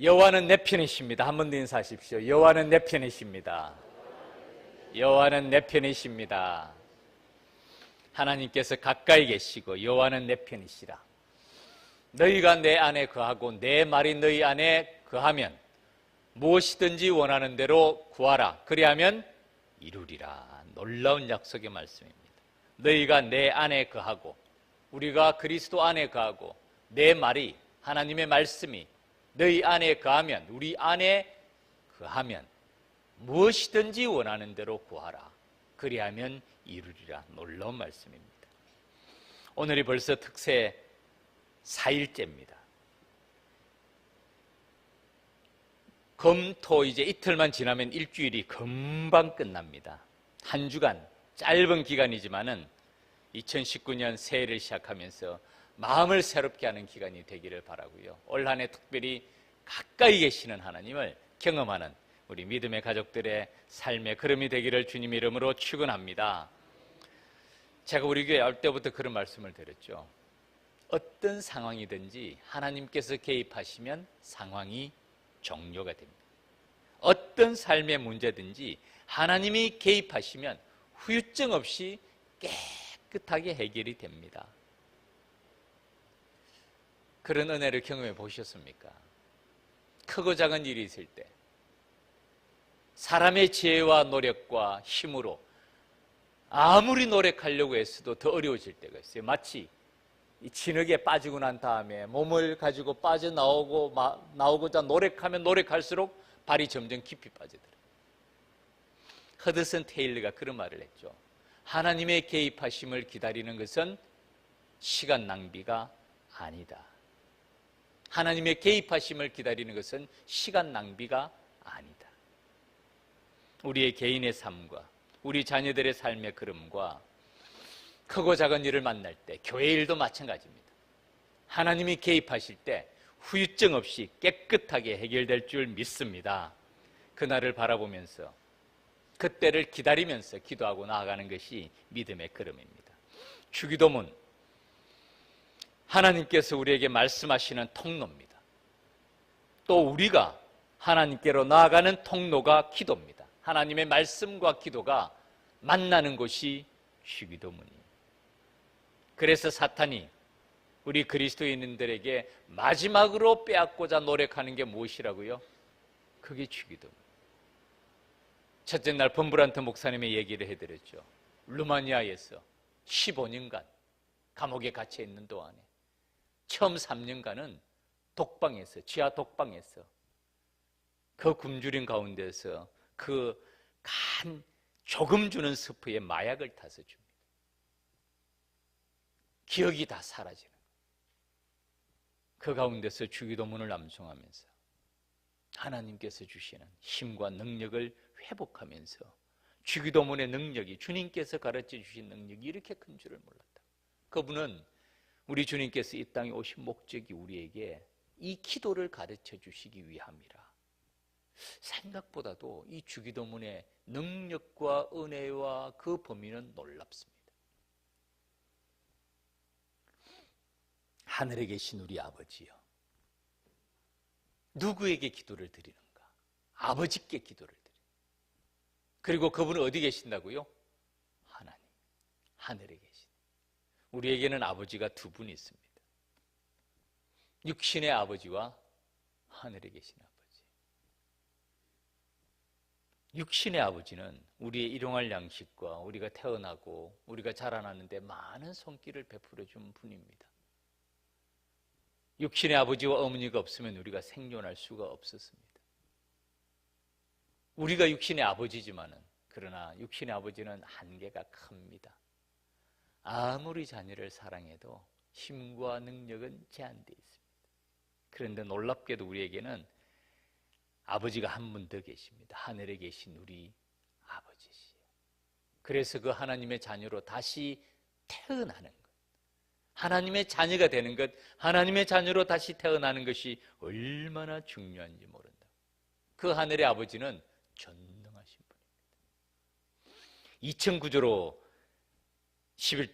여호와는 내 편이십니다. 한 번 더 인사하십시오. 여호와는 내 편이십니다. 여호와는 내 편이십니다. 하나님께서 가까이 계시고 여호와는 내 편이시라. 너희가 내 안에 거하고 내 말이 너희 안에 거하면 무엇이든지 원하는 대로 구하라. 그리하면 이루리라. 놀라운 약속의 말씀입니다. 너희가 내 안에 거하고, 우리가 그리스도 안에 거하고, 내 말이, 하나님의 말씀이 너희 안에 거하면, 우리 안에 거하면 무엇이든지 원하는 대로 구하라. 그리하면 이루리라. 놀라운 말씀입니다. 오늘이 벌써 특세 4일째입니다. 금토 이제 이틀만 지나면 일주일이 금방 끝납니다. 한 주간 짧은 기간이지만은 2019년 새해를 시작하면서 마음을 새롭게 하는 기간이 되기를 바라고요. 올 한 해 특별히 가까이 계시는 하나님을 경험하는 우리 믿음의 가족들의 삶의 걸음이 되기를 주님 이름으로 축원합니다. 제가 우리 교회 올 때부터 그런 말씀을 드렸죠. 어떤 상황이든지 하나님께서 개입하시면 상황이 종료가 됩니다. 어떤 삶의 문제든지 하나님이 개입하시면 후유증 없이 깨끗하게 해결이 됩니다. 그런 은혜를 경험해 보셨습니까? 크고 작은 일이 있을 때 사람의 지혜와 노력과 힘으로 아무리 노력하려고 했어도 더 어려워질 때가 있어요. 마치 이 진흙에 빠지고 난 다음에 몸을 가지고 나오고자 노력하면 노력할수록 발이 점점 깊이 빠지더라고요. 허드슨 테일러가 그런 말을 했죠. 하나님의 개입하심을 기다리는 것은 시간 낭비가 아니다. 하나님의 개입하심을 기다리는 것은 시간 낭비가 아니다. 우리의 개인의 삶과 우리 자녀들의 삶의 걸음과 크고 작은 일을 만날 때, 교회 일도 마찬가지입니다. 하나님이 개입하실 때 후유증 없이 깨끗하게 해결될 줄 믿습니다. 그날을 바라보면서, 그때를 기다리면서 기도하고 나아가는 것이 믿음의 걸음입니다. 주기도문, 하나님께서 우리에게 말씀하시는 통로입니다. 또 우리가 하나님께로 나아가는 통로가 기도입니다. 하나님의 말씀과 기도가 만나는 곳이 주기도문이에요. 그래서 사탄이 우리 그리스도인들에게 마지막으로 빼앗고자 노력하는 게 무엇이라고요? 그게 주기도문. 첫째 날 범브란트 목사님의 얘기를 해드렸죠. 루마니아에서 15년간 감옥에 갇혀 있는 동안에 처음 3년간은 독방에서, 지하 독방에서 그 굶주린 가운데서 그 간 조금 주는 스프에 마약을 타서 줍니다. 기억이 다 사라지는 거예요. 그 가운데서 주기도문을 암송하면서 하나님께서 주시는 힘과 능력을 회복하면서 주기도문의 능력이, 주님께서 가르쳐 주신 능력이 이렇게 큰 줄을 몰랐다. 그분은 우리 주님께서 이 땅에 오신 목적이 우리에게 이 기도를 가르쳐 주시기 위함이라. 생각보다도 이 주기도문의 능력과 은혜와 그 범위는 놀랍습니다. 하늘에 계신 우리 아버지요, 누구에게 기도를 드리는가? 아버지께 기도를 드립니다. 그리고 그분은 어디 계신다고요? 하나님, 하늘에 계신. 우리에게는 아버지가 두 분이 있습니다. 육신의 아버지와 하늘에 계신 아버지. 육신의 아버지는 우리의 일용할 양식과 우리가 태어나고 우리가 자라나는데 많은 손길을 베풀어 준 분입니다. 육신의 아버지와 어머니가 없으면 우리가 생존할 수가 없었습니다. 우리가 육신의 아버지지만은, 그러나 육신의 아버지는 한계가 큽니다. 아무리 자녀를 사랑해도 힘과 능력은 제한되어 있습니다. 그런데 놀랍게도 우리에게는 아버지가 한 분 더 계십니다. 하늘에 계신 우리 아버지시요. 그래서 그 하나님의 자녀로 다시 태어나는 것, 하나님의 자녀가 되는 것, 하나님의 자녀로 다시 태어나는 것이 얼마나 중요한지 모른다. 그 하늘의 아버지는 전능하신 분입니다. 2009조로 10일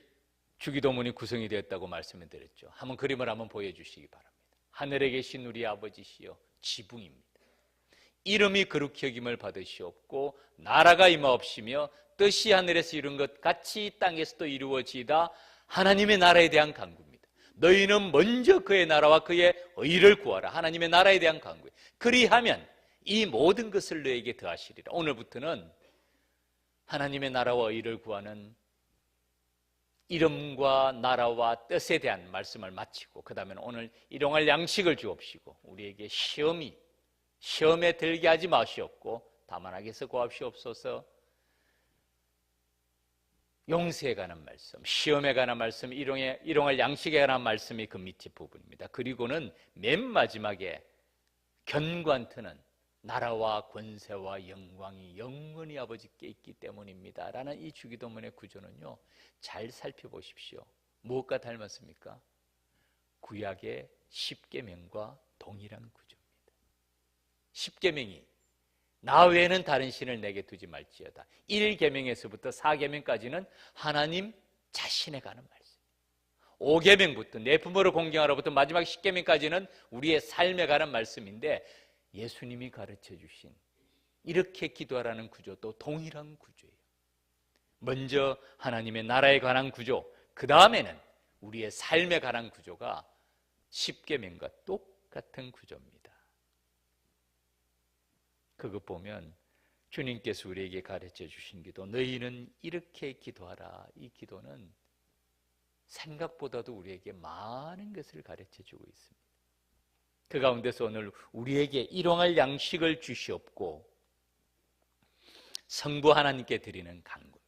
주기도문이 구성이 되었다고 말씀을 드렸죠. 한번 그림을 한번 보여주시기 바랍니다. 하늘에 계신 우리 아버지시여, 지붕입니다. 이름이 거룩히 여김을 받으시옵고 나라가 임하옵시며 뜻이 하늘에서 이룬 것 같이 땅에서도 이루어지이다. 하나님의 나라에 대한 간구입니다. 너희는 먼저 그의 나라와 그의 의를 구하라. 하나님의 나라에 대한 간구예요. 그리하면 이 모든 것을 너에게 더하시리라. 오늘부터는 하나님의 나라와 의를 구하는 이름과 나라와 뜻에 대한 말씀을 마치고 그 다음에 오늘 일용할 양식을 주옵시고 우리에게 시험에 들게 하지 마시옵고 다만 악에서 구하시옵소서. 용서에 관한 말씀, 시험에 관한 말씀, 일용할 양식에 관한 말씀이 그 밑에 부분입니다. 그리고는 맨 마지막에 견고한트는 나라와 권세와 영광이 영원히 아버지께 있기 때문입니다 라는 이 주기도문의 구조는요, 잘 살펴보십시오. 무엇과 닮았습니까? 구약의 십계명과 동일한 구조입니다. 십계명이 나 외에는 다른 신을 내게 두지 말지어다. 1계명에서부터 4계명까지는 하나님 자신에 관한 말씀, 5계명부터 내 부모를 공경하라부터 마지막 10계명까지는 우리의 삶에 관한 말씀인데 예수님이 가르쳐 주신 이렇게 기도하라는 구조도 동일한 구조예요. 먼저 하나님의 나라에 관한 구조, 그 다음에는 우리의 삶에 관한 구조가 십계명과 똑같은 구조입니다. 그것 보면 주님께서 우리에게 가르쳐 주신 기도, 너희는 이렇게 기도하라. 이 기도는 생각보다도 우리에게 많은 것을 가르쳐 주고 있습니다. 그 가운데서 오늘 우리에게 일용할 양식을 주시옵고 성부 하나님께 드리는 간구입니다.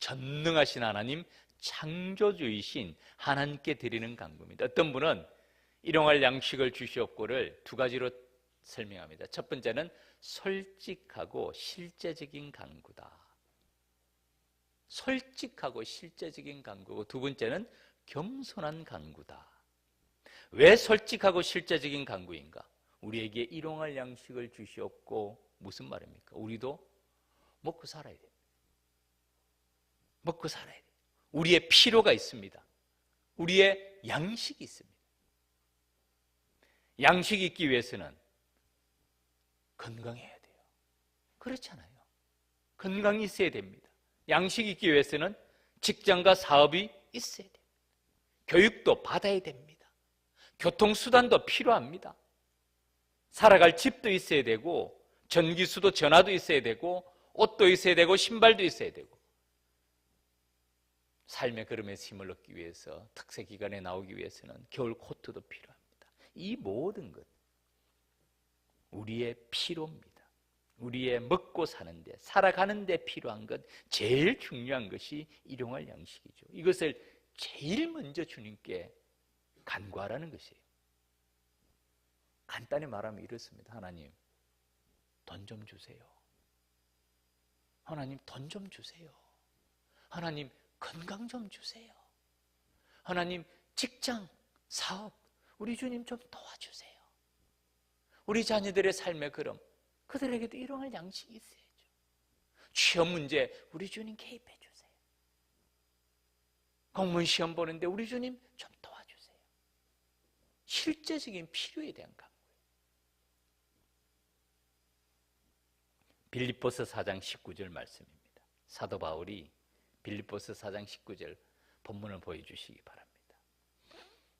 전능하신 하나님, 창조주이신 하나님께 드리는 간구입니다. 어떤 분은 일용할 양식을 주시옵고를 두 가지로 설명합니다. 첫 번째는 솔직하고 실제적인 간구다. 솔직하고 실제적인 간구고, 두 번째는 겸손한 간구다. 왜 솔직하고 실제적인 간구인가? 우리에게 일용할 양식을 주시옵고 무슨 말입니까? 우리도 먹고 살아야 됩니다. 먹고 살아야 돼요. 우리의 필요가 있습니다. 우리의 양식이 있습니다. 양식이 있기 위해서는 건강해야 돼요. 그렇잖아요. 건강이 있어야 됩니다. 양식이 있기 위해서는 직장과 사업이 있어야 돼요. 교육도 받아야 됩니다. 교통수단도 필요합니다. 살아갈 집도 있어야 되고 전기수도 전화도 있어야 되고 옷도 있어야 되고 신발도 있어야 되고 삶의 걸음에서 힘을 얻기 위해서 특세기간에 나오기 위해서는 겨울 코트도 필요합니다. 이 모든 것 우리의 필요입니다. 우리의 먹고 사는데 살아가는데 필요한 것, 제일 중요한 것이 일용할 양식이죠. 이것을 제일 먼저 주님께 간구하라는 것이에요. 간단히 말하면 이렇습니다. 하나님, 돈 좀 주세요. 하나님, 돈 좀 주세요. 하나님, 건강 좀 주세요. 하나님, 직장, 사업, 우리 주님 좀 도와주세요. 우리 자녀들의 삶의 걸음, 그들에게도 일용할 양식이 있어야죠. 취업 문제, 우리 주님 개입해 주세요. 공무원 시험 보는데 우리 주님 좀 도와주세요. 실제적인 필요에 대한 간구예요. 빌립보서 4장 19절 말씀입니다. 사도 바울이 빌립보서 4장 19절 본문을 보여주시기 바랍니다.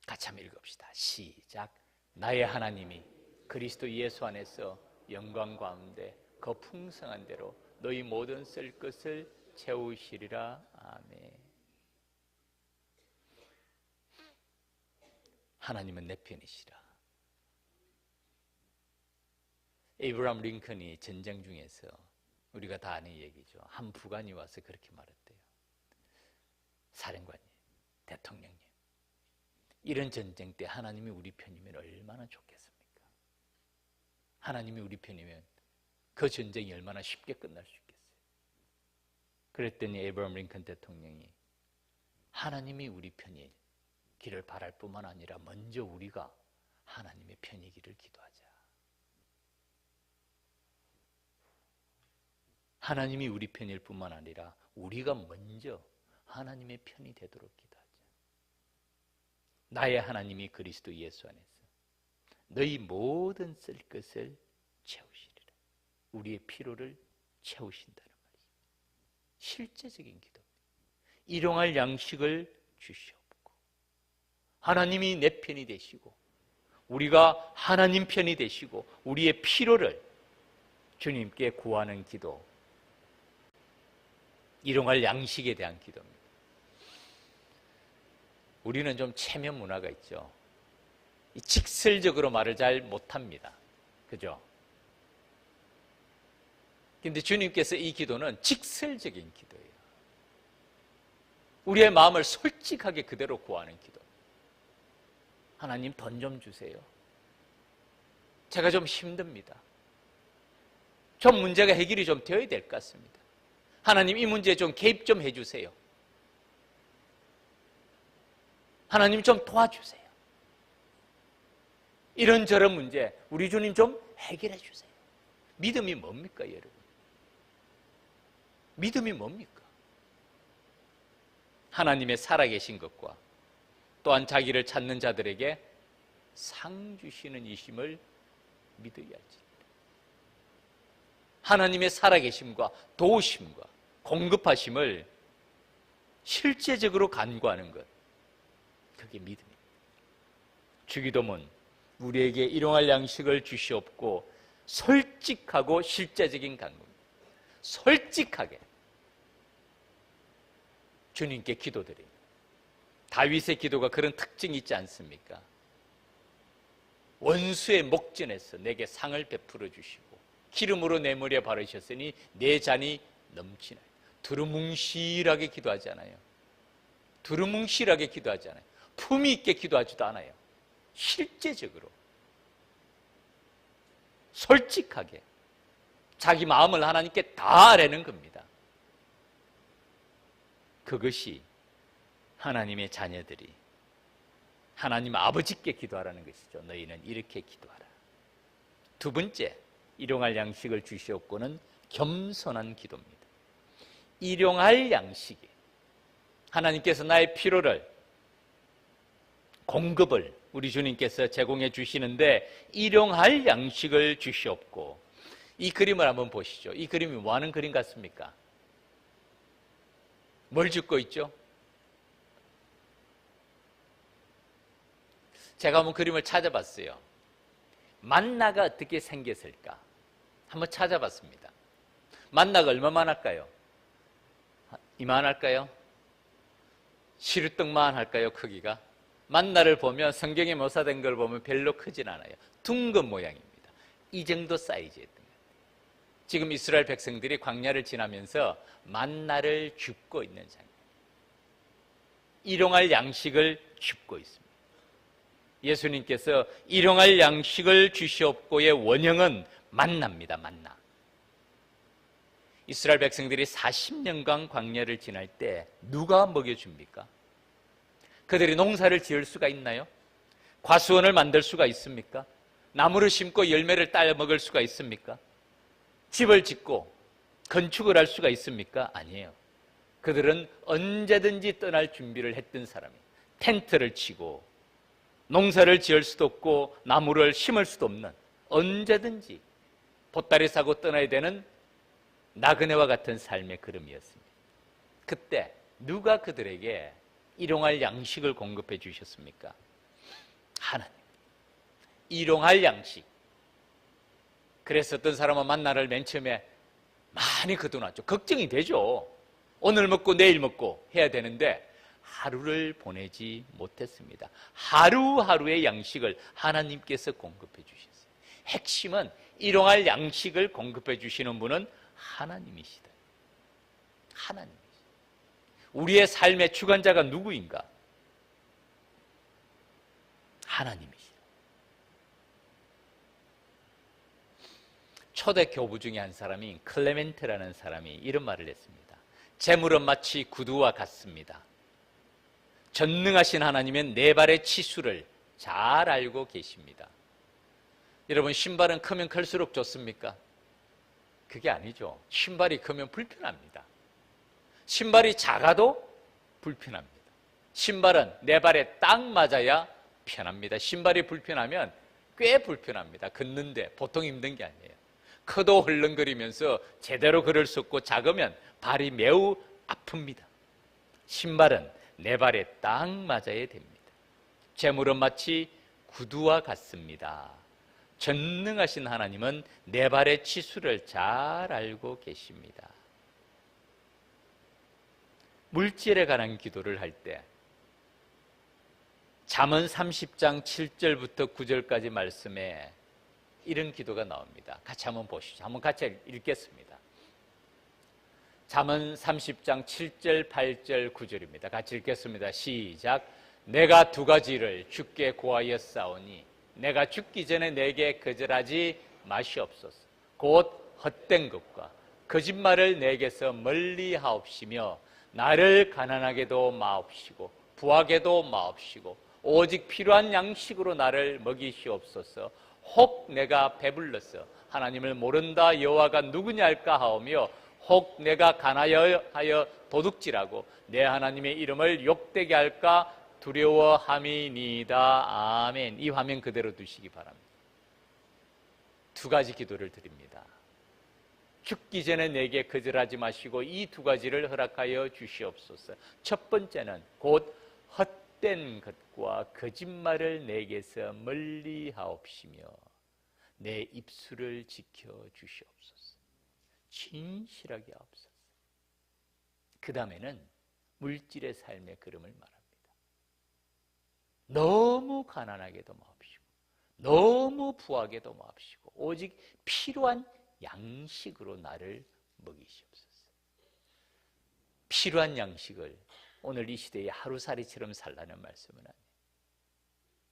같이 한번 읽읍시다. 시작. 나의 하나님이 그리스도 예수 안에서 영광 가운데 그 풍성한 대로 너희 모든 쓸 것을 채우시리라. 아멘. 하나님은 내 편이시라. 에이브라함 링컨이 전쟁 중에서 우리가 다 아는 얘기죠. 한 부관이 와서 그렇게 말했대요. 사령관님, 대통령님, 이런 전쟁 때 하나님이 우리 편이면 얼마나 좋겠습니까? 하나님이 우리 편이면 그 전쟁이 얼마나 쉽게 끝날 수 있겠어요? 그랬더니 에이브라함 링컨 대통령이 하나님이 우리 편이 기를 바랄 뿐만 아니라 먼저 우리가 하나님의 편이기를 기도하자. 하나님이 우리 편일 뿐만 아니라 우리가 먼저 하나님의 편이 되도록 기도하자. 나의 하나님이 그리스도 예수 안에서 너희 모든 쓸 것을 채우시리라. 우리의 필요를 채우신다는 말이죠. 실제적인 기도. 일용할 양식을 주시옵고, 하나님이 내 편이 되시고 우리가 하나님 편이 되시고 우리의 필요를 주님께 구하는 기도, 일용할 양식에 대한 기도입니다. 우리는 좀 체면 문화가 있죠. 직설적으로 말을 잘 못합니다. 그죠? 근데 주님께서 이 기도는 직설적인 기도예요. 우리의 마음을 솔직하게 그대로 구하는 기도. 하나님, 돈 좀 주세요. 제가 좀 힘듭니다. 좀 문제가 해결이 좀 되어야 될 것 같습니다. 하나님, 이 문제에 좀 개입 좀 해주세요. 하나님, 좀 도와주세요. 이런저런 문제 우리 주님 좀 해결해 주세요. 믿음이 뭡니까, 여러분? 믿음이 뭡니까? 하나님의 살아계신 것과 또한 자기를 찾는 자들에게 상 주시는 이심을 믿어야 할지. 하나님의 살아계심과 도우심과 공급하심을 실제적으로 간구하는 것, 그게 믿음입니다. 주기도문, 우리에게 일용할 양식을 주시옵고, 솔직하고 실제적인 간구입니다. 솔직하게 주님께 기도드립니다. 다윗의 기도가 그런 특징이 있지 않습니까? 원수의 목전에서 내게 상을 베풀어 주시고 기름으로 내 머리에 바르셨으니 내 잔이 넘치나요. 두루뭉실하게 기도하지 않아요. 두루뭉실하게 기도하지 않아요. 품위 있게 기도하지도 않아요. 실제적으로 솔직하게 자기 마음을 하나님께 다 아뢰는 겁니다. 그것이 하나님의 자녀들이 하나님 아버지께 기도하라는 것이죠. 너희는 이렇게 기도하라. 두 번째, 일용할 양식을 주시옵고는 겸손한 기도입니다. 일용할 양식이 하나님께서 나의 필요를, 공급을 우리 주님께서 제공해 주시는데 일용할 양식을 주시옵고, 이 그림을 한번 보시죠. 이 그림이 뭐 하는 그림 같습니까? 뭘 짓고 있죠? 제가 한번 그림을 찾아봤어요. 만나가 어떻게 생겼을까? 한번 찾아봤습니다. 만나가 얼마만 할까요? 이만할까요? 시루떡만 할까요? 크기가? 만나를 보면 성경에 묘사된 걸 보면 별로 크진 않아요. 둥근 모양입니다. 이 정도 사이즈였던 것 같아요. 지금 이스라엘 백성들이 광야를 지나면서 만나를 줍고 있는 장면. 일용할 양식을 줍고 있습니다. 예수님께서 일용할 양식을 주시옵고의 원형은 만나입니다. 만나. 이스라엘 백성들이 40년간 광야를 지날 때 누가 먹여줍니까? 그들이 농사를 지을 수가 있나요? 과수원을 만들 수가 있습니까? 나무를 심고 열매를 따 먹을 수가 있습니까? 집을 짓고 건축을 할 수가 있습니까? 아니에요. 그들은 언제든지 떠날 준비를 했던 사람이에요. 텐트를 치고 농사를 지을 수도 없고 나무를 심을 수도 없는, 언제든지 보따리 싸고 떠나야 되는 나그네와 같은 삶의 걸음이었습니다. 그때 누가 그들에게 일용할 양식을 공급해 주셨습니까? 하나님. 일용할 양식. 그래서 어떤 사람은 만나를 맨 처음에 많이 거둬놨죠. 걱정이 되죠. 오늘 먹고 내일 먹고 해야 되는데 하루를 보내지 못했습니다. 하루하루의 양식을 하나님께서 공급해 주셨어요. 핵심은 일용할 양식을 공급해 주시는 분은 하나님이시다. 하나님이시다. 우리의 삶의 주관자가 누구인가? 하나님이시다. 초대 교부 중에 한 사람이, 클레멘트라는 사람이 이런 말을 했습니다. 재물은 마치 구두와 같습니다. 전능하신 하나님은 내 발의 치수를 잘 알고 계십니다. 여러분, 신발은 크면 클수록 좋습니까? 그게 아니죠. 신발이 크면 불편합니다. 신발이 작아도 불편합니다. 신발은 내 발에 딱 맞아야 편합니다. 신발이 불편하면 꽤 불편합니다. 걷는데 보통 힘든 게 아니에요. 커도 흘렁거리면서 제대로 걸을 수 없고 작으면 발이 매우 아픕니다. 신발은 내 발에 딱 맞아야 됩니다. 재물은 마치 구두와 같습니다. 전능하신 하나님은 내 발의 치수를 잘 알고 계십니다. 물질에 관한 기도를 할 때 잠언 30장 7절부터 9절까지 말씀에 이런 기도가 나옵니다. 같이 한번 보시죠. 한번 같이 읽겠습니다. 잠언 30장 7절, 8절, 9절입니다. 같이 읽겠습니다. 시작. 내가 두 가지를 주께 구하였사오니 내가 죽기 전에 내게 거절하지 마시옵소서. 곧 헛된 것과 거짓말을 내게서 멀리 하옵시며 나를 가난하게도 마옵시고 부하게도 마옵시고 오직 필요한 양식으로 나를 먹이시옵소서. 혹 내가 배불러서 하나님을 모른다 여호와가 누구냐 할까 하오며 혹 내가 가난하여 도둑질하고 내 하나님의 이름을 욕되게 할까 두려워함이니이다. 아멘. 이 화면 그대로 두시기 바랍니다. 두 가지 기도를 드립니다. 죽기 전에 내게 거절하지 마시고 이 두 가지를 허락하여 주시옵소서. 첫 번째는 곧 헛된 것과 거짓말을 내게서 멀리 하옵시며 내 입술을 지켜 주시옵소서. 진실하게 하옵소서. 그 다음에는 물질의 삶의 걸음을 말합니다. 너무 가난하게도 마옵시고 너무 부하게도 마옵시고 오직 필요한 양식으로 나를 먹이시옵소서. 필요한 양식을 오늘 이 시대에 하루살이처럼 살라는 말씀은 아니에요.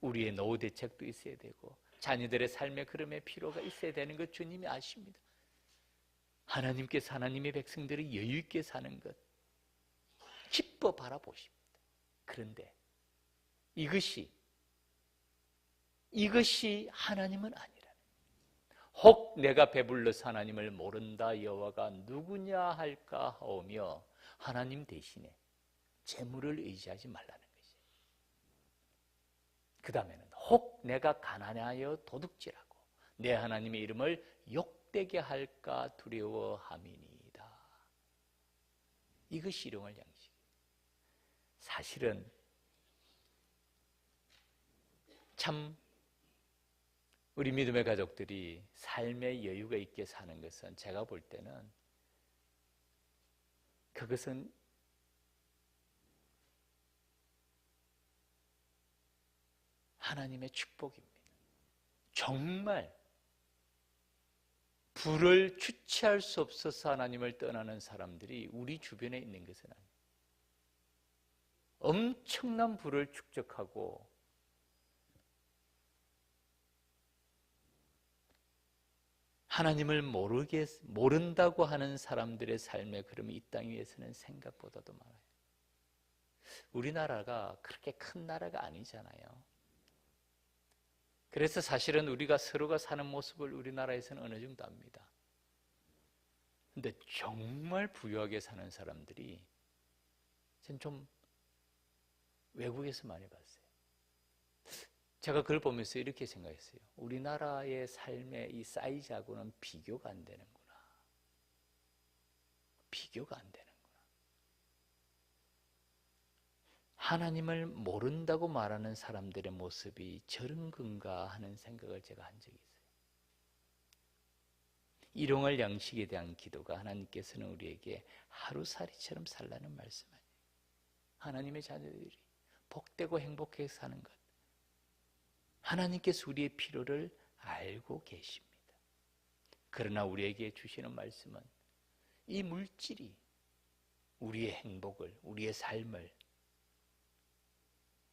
우리의 노후 대책도 있어야 되고 자녀들의 삶의 걸음에 필요가 있어야 되는 것 주님이 아십니다. 하나님께서 하나님의 백성들이 여유 있게 사는 것 기뻐 바라보십니다. 그런데 이것이 하나님은 아니라는 거예요. 혹 내가 배불러서 하나님을 모른다 여호와가 누구냐 할까 하오며 하나님 대신에 재물을 의지하지 말라는 것이에요. 그 다음에는 혹 내가 가난하여 도둑질하고 내 하나님의 이름을 욕되게 할까 두려워함이니이다. 이것이 일용할 양식이에요. 사실은 참 우리 믿음의 가족들이 삶의 여유가 있게 사는 것은 제가 볼 때는 그것은 하나님의 축복입니다. 정말 부를 주체할 수 없어서 하나님을 떠나는 사람들이 우리 주변에 있는 것은 아니에요. 엄청난 부를 축적하고 하나님을 모른다고 하는 사람들의 삶의 걸음이 이 땅 위에서는 생각보다도 많아요. 우리나라가 그렇게 큰 나라가 아니잖아요. 그래서 사실은 우리가 서로가 사는 모습을 우리나라에서는 어느 정도 압니다. 근데 정말 부유하게 사는 사람들이 전 좀 외국에서 많이 봤어요. 제가 그걸 보면서 이렇게 생각했어요. 우리나라의 삶의 이 사이즈하고는 비교가 안 되는구나. 비교가 안 되는구나. 하나님을 모른다고 말하는 사람들의 모습이 저런 건가 하는 생각을 제가 한 적이 있어요. 일용할 양식에 대한 기도가 하나님께서는 우리에게 하루살이처럼 살라는 말씀 아니에요. 하나님의 자녀들이 복되고 행복하게 사는 것, 하나님께서 우리의 필요를 알고 계십니다. 그러나 우리에게 주시는 말씀은 이 물질이 우리의 행복을, 우리의 삶을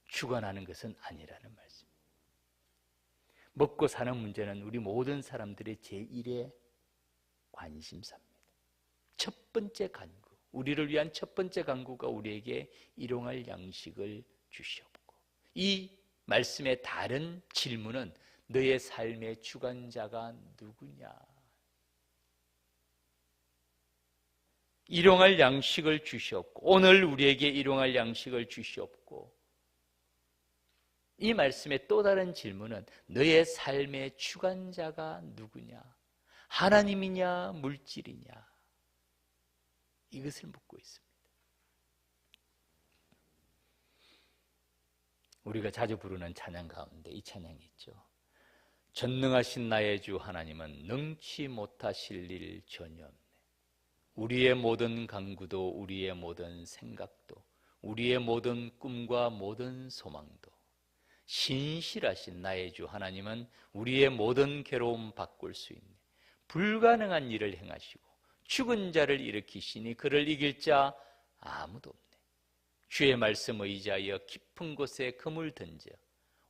주관하는 것은 아니라는 말씀입니다. 먹고 사는 문제는 우리 모든 사람들의 제1의 관심사입니다. 첫 번째 간구, 우리를 위한 첫 번째 간구가 우리에게 일용할 양식을 주시옵고, 이 말씀의 다른 질문은 너의 삶의 주관자가 누구냐? 일용할 양식을 주시옵고, 오늘 우리에게 일용할 양식을 주시옵고, 이 말씀의 또 다른 질문은 너의 삶의 주관자가 누구냐? 하나님이냐 물질이냐? 이것을 묻고 있습니다. 우리가 자주 부르는 찬양 가운데 이 찬양이 있죠. 전능하신 나의 주 하나님은 능치 못하실 일 전혀 없네. 우리의 모든 간구도 우리의 모든 생각도 우리의 모든 꿈과 모든 소망도 신실하신 나의 주 하나님은 우리의 모든 괴로움 바꿀 수 있네. 불가능한 일을 행하시고 죽은 자를 일으키시니 그를 이길 자 아무도 없네. 주의 말씀 의지하여 깊은 곳에 금을 던져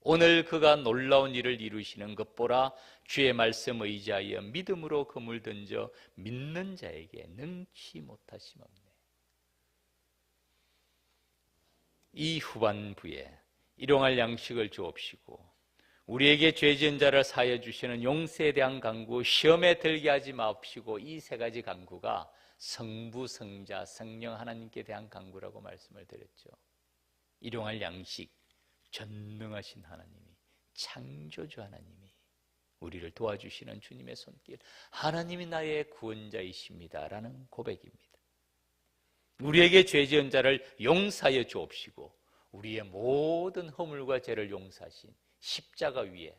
오늘 그가 놀라운 일을 이루시는 것 보라. 주의 말씀 의지하여 믿음으로 금을 던져 믿는 자에게 능치 못하심 없네. 이 후반부에 일용할 양식을 주옵시고 우리에게 죄 지은 자를 사하여 주시는 용서에 대한 간구, 시험에 들게 하지 마옵시고, 이 세 가지 간구가 성부, 성자, 성령 하나님께 대한 간구라고 말씀을 드렸죠. 일용할 양식, 전능하신 하나님이, 창조주 하나님이 우리를 도와주시는 주님의 손길, 하나님이 나의 구원자이십니다 라는 고백입니다. 우리에게 죄 지은 자를 용서하여 주옵시고 우리의 모든 허물과 죄를 용서하신 십자가 위에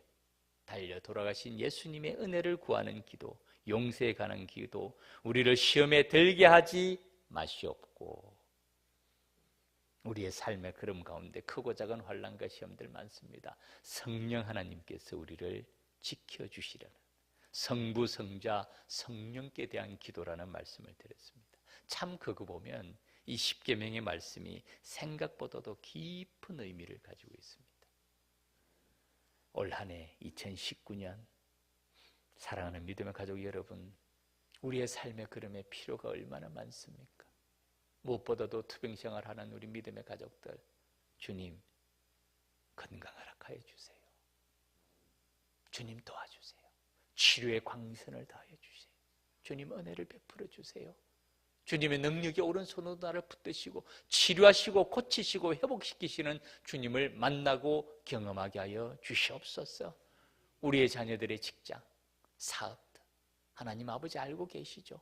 달려 돌아가신 예수님의 은혜를 구하는 기도, 용서에 관한 기도, 우리를 시험에 들게 하지 마시옵고. 우리의 삶의 걸음 가운데 크고 작은 환난과 시험들 많습니다. 성령 하나님께서 우리를 지켜주시라는 성부, 성자, 성령께 대한 기도라는 말씀을 드렸습니다. 참 그거 보면 이 십계명의 말씀이 생각보다도 깊은 의미를 가지고 있습니다. 올 한 해 2019년 사랑하는 믿음의 가족 여러분, 우리의 삶의 걸음에 필요가 얼마나 많습니까? 무엇보다도 투병생활하는 우리 믿음의 가족들, 주님 건강 허락하여 주세요. 주님 도와주세요. 치료의 광선을 다하여 주세요. 주님 은혜를 베풀어 주세요. 주님의 능력이 오른손으로 나를 붙드시고 치료하시고 고치시고 회복시키시는 주님을 만나고 경험하게 하여 주시옵소서. 우리의 자녀들의 직장, 사업들 하나님 아버지 알고 계시죠?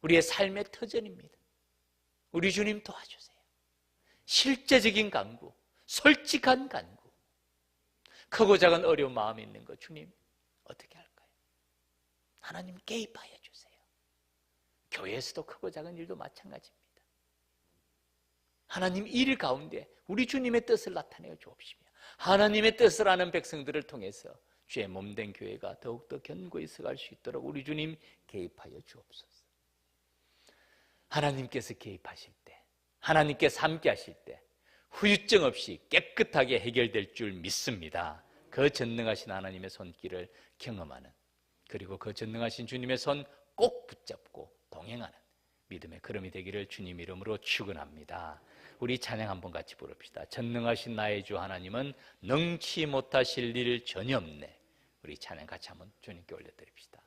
우리의 삶의 터전입니다. 우리 주님 도와주세요. 실제적인 간구, 솔직한 간구, 크고 작은 어려운 마음이 있는 것 주님 어떻게 할까요? 하나님 개입하여 주세요. 교회에서도 크고 작은 일도 마찬가지입니다. 하나님 일 가운데 우리 주님의 뜻을 나타내어 주옵시며 하나님의 뜻을 아는 백성들을 통해서 주의 몸된 교회가 더욱더 견고히 서갈 수 있도록 우리 주님 개입하여 주옵소서. 하나님께서 개입하실 때, 하나님께서 함께 하실 때 후유증 없이 깨끗하게 해결될 줄 믿습니다. 그 전능하신 하나님의 손길을 경험하는, 그리고 그 전능하신 주님의 손 꼭 붙잡고 동행하는 믿음의 걸음이 되기를 주님 이름으로 축원합니다. 우리 찬양 한번 같이 부릅시다. 전능하신 나의 주 하나님은 능치 못하실 일 전혀 없네. 우리 찬양 같이 한번 주님께 올려드립시다.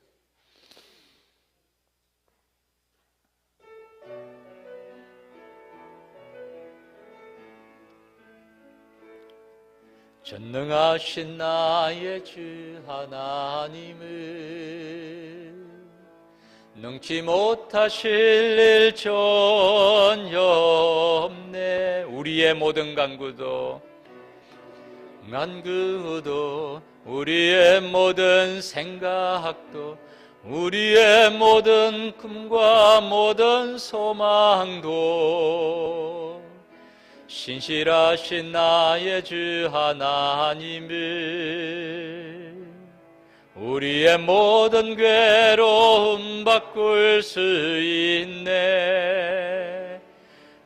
전능하신 나의 주 하나님은 능치 못하실 일 전혀 없네. 우리의 모든 간구도 우리의 모든 생각도 우리의 모든 꿈과 모든 소망도 신실하신 나의 주 하나님을 우리의 모든 괴로움 바꿀 수 있네.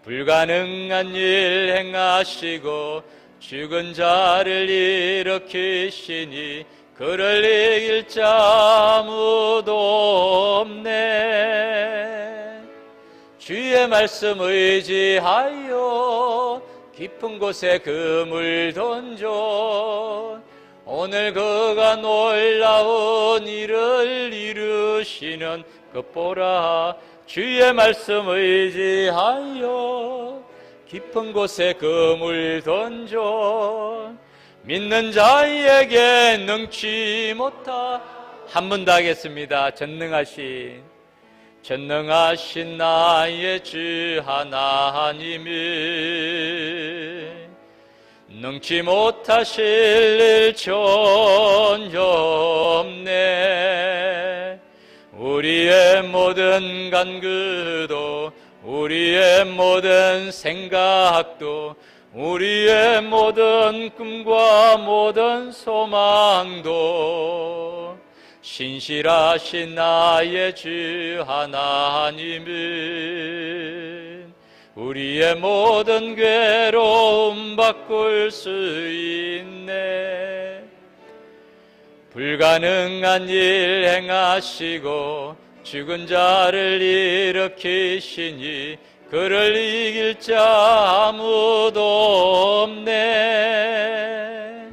불가능한 일 행하시고 죽은 자를 일으키시니 그를 이길 자 아무도 없네. 주의 말씀 의지하여 깊은 곳에 금을 던져 오늘 그가 놀라운 일을 이루시는 것 보라. 주의 말씀 의지하여 깊은 곳에 금을 던져 믿는 자에게 능치 못하. 한 번 더 하겠습니다. 전능하신 나의 주 하나님이 능치 못하실 일 전혀 없네. 우리의 모든 간구도, 우리의 모든 생각도, 우리의 모든 꿈과 모든 소망도 신실하신 나의 주 하나님은 우리의 모든 괴로움 바꿀 수 있네. 불가능한 일 행하시고 죽은 자를 일으키시니 그를 이길 자 아무도 없네.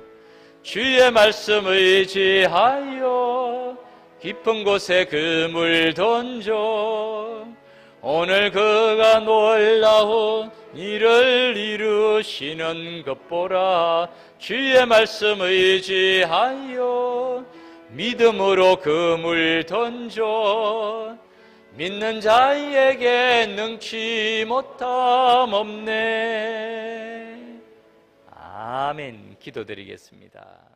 주의 말씀 의지하여 깊은 곳에 그물 던져 오늘 그가 놀라운 일을 이루시는 것 보라. 주의 말씀 의지하여 믿음으로 그물 던져 믿는 자에게 능치 못함 없네. 아멘. 기도드리겠습니다.